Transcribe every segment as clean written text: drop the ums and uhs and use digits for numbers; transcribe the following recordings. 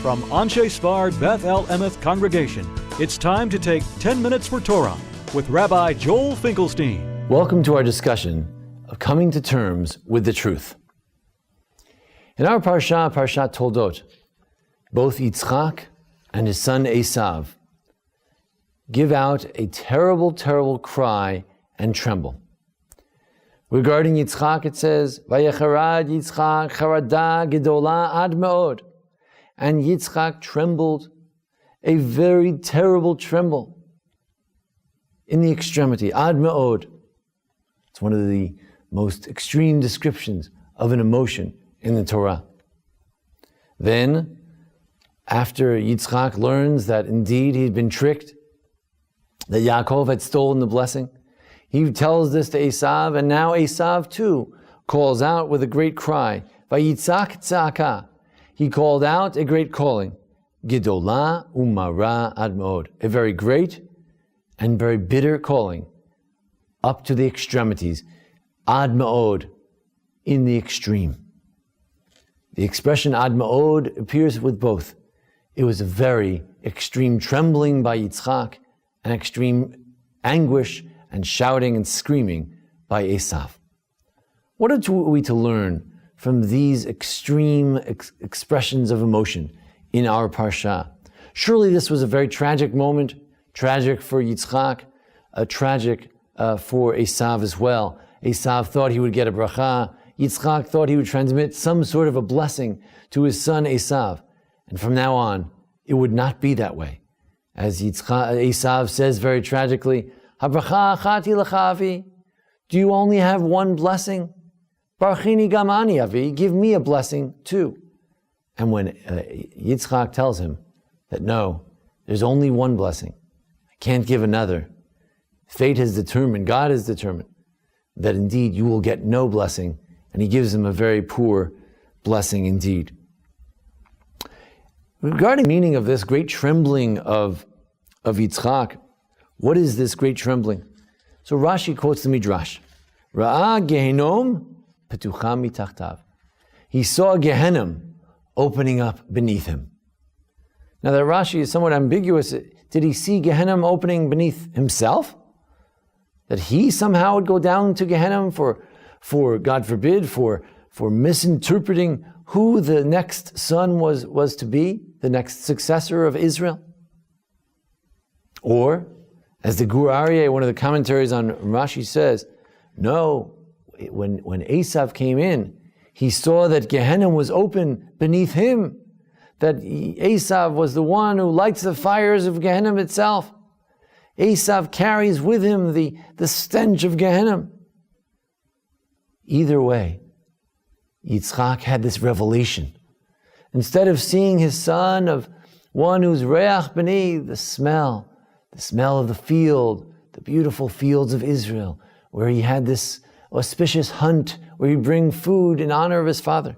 From Anshe Sfard Beth El Emeth Congregation, it's time to take 10 minutes for Torah with Rabbi Joel Finkelstein. Welcome to our discussion of coming to terms with the truth. In our Parshat Toldot, both Yitzchak and his son Esav give out a terrible, terrible cry and tremble. Regarding Yitzchak, it says, "Vayecharad Yitzchak charada gedola ad meod," and Yitzchak trembled, a very terrible tremble, in the extremity, ad meod. It's one of the most extreme descriptions of an emotion in the Torah. Then, after Yitzchak learns that indeed he'd been tricked, that Yaakov had stolen the blessing, he tells this to Esav, and now Esav too calls out with a great cry. Vayitzak tzaka. He called out a great calling. Gidola umara ad meod. A very great and very bitter calling, up to the extremities. Ad meod, in the extreme. The expression ad meod appears with both. It was a very extreme trembling by Yitzchak, an extreme anguish and shouting and screaming by Esav. What are we to learn from these extreme expressions of emotion in our Parsha? Surely this was a very tragic moment, tragic for Yitzchak, tragic for Esav as well. Esav thought he would get a bracha. Yitzchak thought he would transmit some sort of a blessing to his son Esav. And from now on, it would not be that way. As Esav says very tragically, "Habracha achati lecha, do you only have one blessing? Barchini gam ani avi, give me a blessing too." And when Yitzchak tells him that no, there's only one blessing, I can't give another. Fate has determined, God has determined, that indeed you will get no blessing, and he gives him a very poor blessing indeed. Regarding the meaning of this great trembling of Yitzchak, what is this great trembling? So Rashi quotes the Midrash. Ra'a Gehenom petucha mitachtav. He saw Gehenna opening up beneath him. Now that Rashi is somewhat ambiguous. Did he see Gehenna opening beneath himself? That he somehow would go down to Gehenna for God forbid, for misinterpreting who the next son was to be, the next successor of Israel? Or, as the Gur Aryeh, one of the commentaries on Rashi says, no, when Esav came in, he saw that Gehenna was open beneath him, that Esav was the one who lights the fires of Gehenna itself. Esav carries with him the stench of Gehenna. Either way, Yitzchak had this revelation. Instead of seeing his son of one who's reach b'ni, the smell of the field, the beautiful fields of Israel, where he had this auspicious hunt, where he bring food in honor of his father.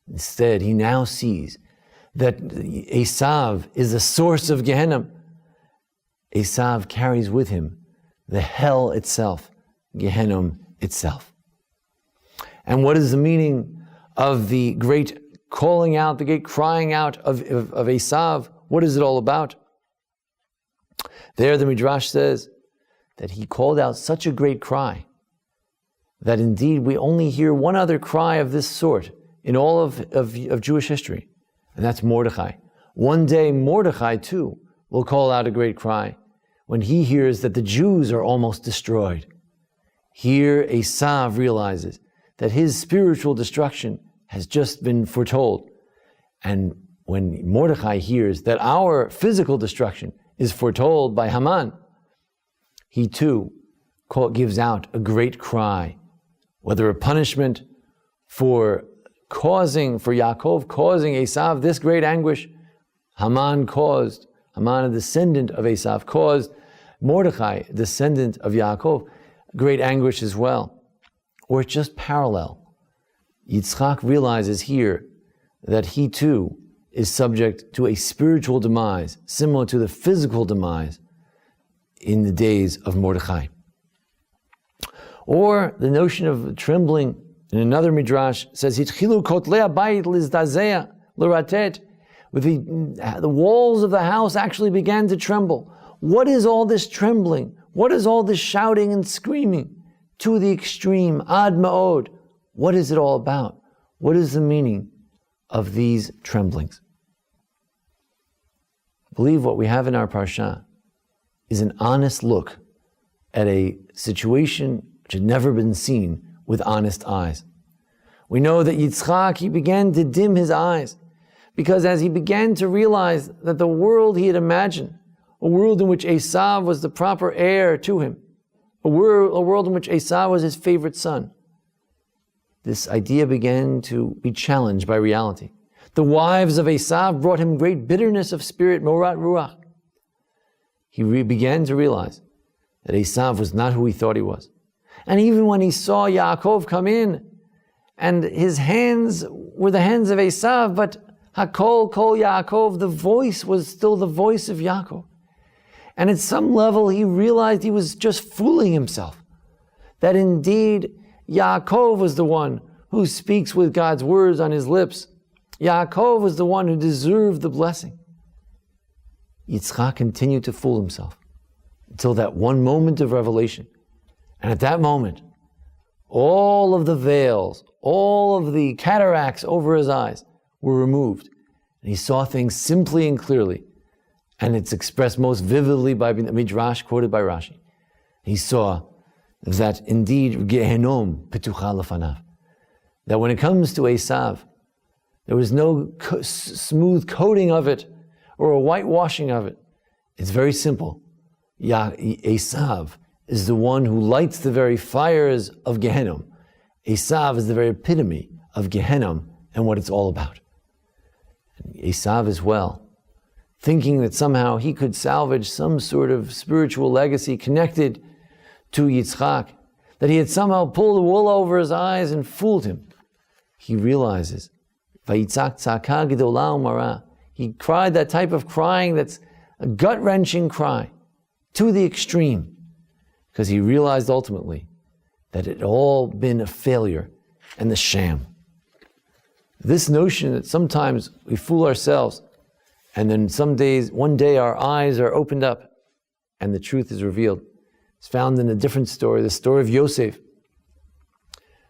Instead, he now sees that Esav is the source of Gehenna. Esav carries with him the hell itself, Gehenna itself. And what is the meaning of the great calling out, the great crying out of Esav? What is it all about? There the Midrash says that he called out such a great cry that indeed we only hear one other cry of this sort in all of Jewish history, and that's Mordechai. One day Mordechai too will call out a great cry when he hears that the Jews are almost destroyed. Here Esav realizes that his spiritual destruction has just been foretold. And when Mordechai hears that our physical destruction is foretold by Haman, he too gives out a great cry, whether a punishment for Yaakov causing Esav this great anguish. Haman, a descendant of Esav, caused Mordechai, a descendant of Yaakov, great anguish as well. Or it's just parallel. Yitzchak realizes here that he too is subject to a spiritual demise, similar to the physical demise in the days of Mordechai. Or the notion of trembling in another midrash says, "Hitchilu kotlei habayit lizdazeh l'ratet." with the walls of the house actually began to tremble. What is all this trembling? What is all this shouting and screaming? To the extreme, ad ma'od. What is it all about? What is the meaning of these tremblings? I believe what we have in our Parsha is an honest look at a situation which had never been seen with honest eyes. We know that Yitzchak, he began to dim his eyes because as he began to realize that the world he had imagined, a world in which Esav was the proper heir to him, a world in which Esav was his favorite son, this idea began to be challenged by reality. The wives of Esav brought him great bitterness of spirit, morat ruach. He began to realize that Esav was not who he thought he was. And even when he saw Yaakov come in, and his hands were the hands of Esav, but Hakol Kol Yaakov, the voice was still the voice of Yaakov. And at some level he realized he was just fooling himself. That indeed Yaakov was the one who speaks with God's words on his lips. Yaakov was the one who deserved the blessing. Yitzchak continued to fool himself until that one moment of revelation. And at that moment, all of the veils, all of the cataracts over his eyes were removed. And he saw things simply and clearly. And it's expressed most vividly by the Midrash quoted by Rashi. He saw that indeed Gehenom petucha lefanav. That when it comes to Esav, there was no smooth coating of it or a whitewashing of it. It's very simple. Esav is the one who lights the very fires of Gehenom. Esav is the very epitome of Gehenom and what it's all about. And Esav as well, thinking that somehow he could salvage some sort of spiritual legacy connected to Yitzchak, that he had somehow pulled the wool over his eyes and fooled him. He realizes, Vayitzak tzaka gedola umara. He cried that type of crying that's a gut-wrenching cry to the extreme, because he realized ultimately that it had all been a failure and the sham. This notion that sometimes we fool ourselves and then one day our eyes are opened up and the truth is revealed. It's found in a different story, the story of Yosef,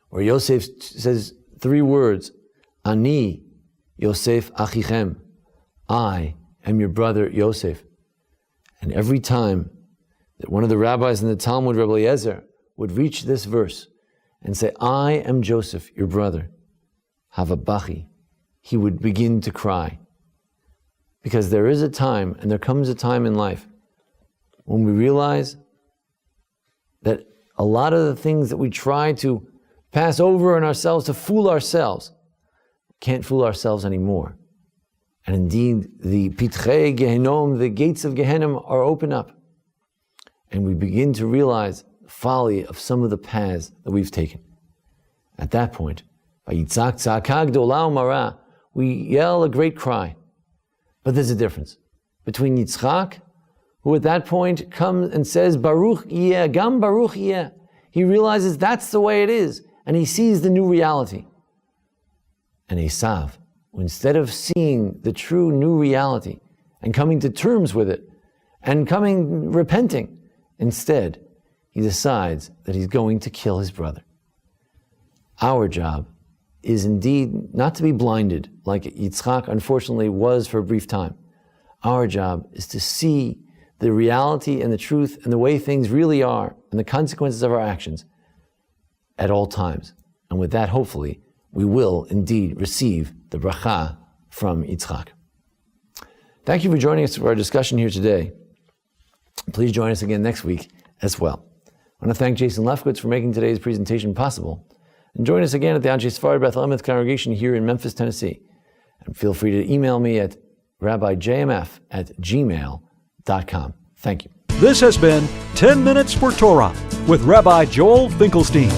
where Yosef says 3 words, Ani Yosef achichem, I am your brother Yosef. And every time that one of the rabbis in the Talmud, Rabbi Eliezer, would reach this verse and say, I am Joseph, your brother, Havabachi, he would begin to cry. Because there is a time, and there comes a time in life, when we realize that a lot of the things that we try to pass over on ourselves, to fool ourselves, can't fool ourselves anymore. And indeed, the Pitrei Gehenom, the gates of Gehenim are open up. And we begin to realize the folly of some of the paths that we've taken. At that point, Vayitzak tzaka gedola umara, we yell a great cry. But there's a difference between Yitzchak, who at that point comes and says, Baruch yeh, gam Baruch yeh. He realizes that's the way it is, and he sees the new reality. And Esav, who instead of seeing the true new reality and coming to terms with it and repenting, instead, he decides that he's going to kill his brother. Our job is indeed not to be blinded like Yitzchak unfortunately was for a brief time. Our job is to see the reality and the truth and the way things really are and the consequences of our actions at all times. And with that, hopefully, we will indeed receive the bracha from Yitzchak. Thank you for joining us for our discussion here today. Please join us again next week as well. I want to thank Jason Lefkowitz for making today's presentation possible. And join us again at the Anshe Sfar Beth El congregation here in Memphis, Tennessee. And feel free to email me at rabbijmf@gmail.com. Thank you. This has been 10 Minutes for Torah with Rabbi Joel Finkelstein.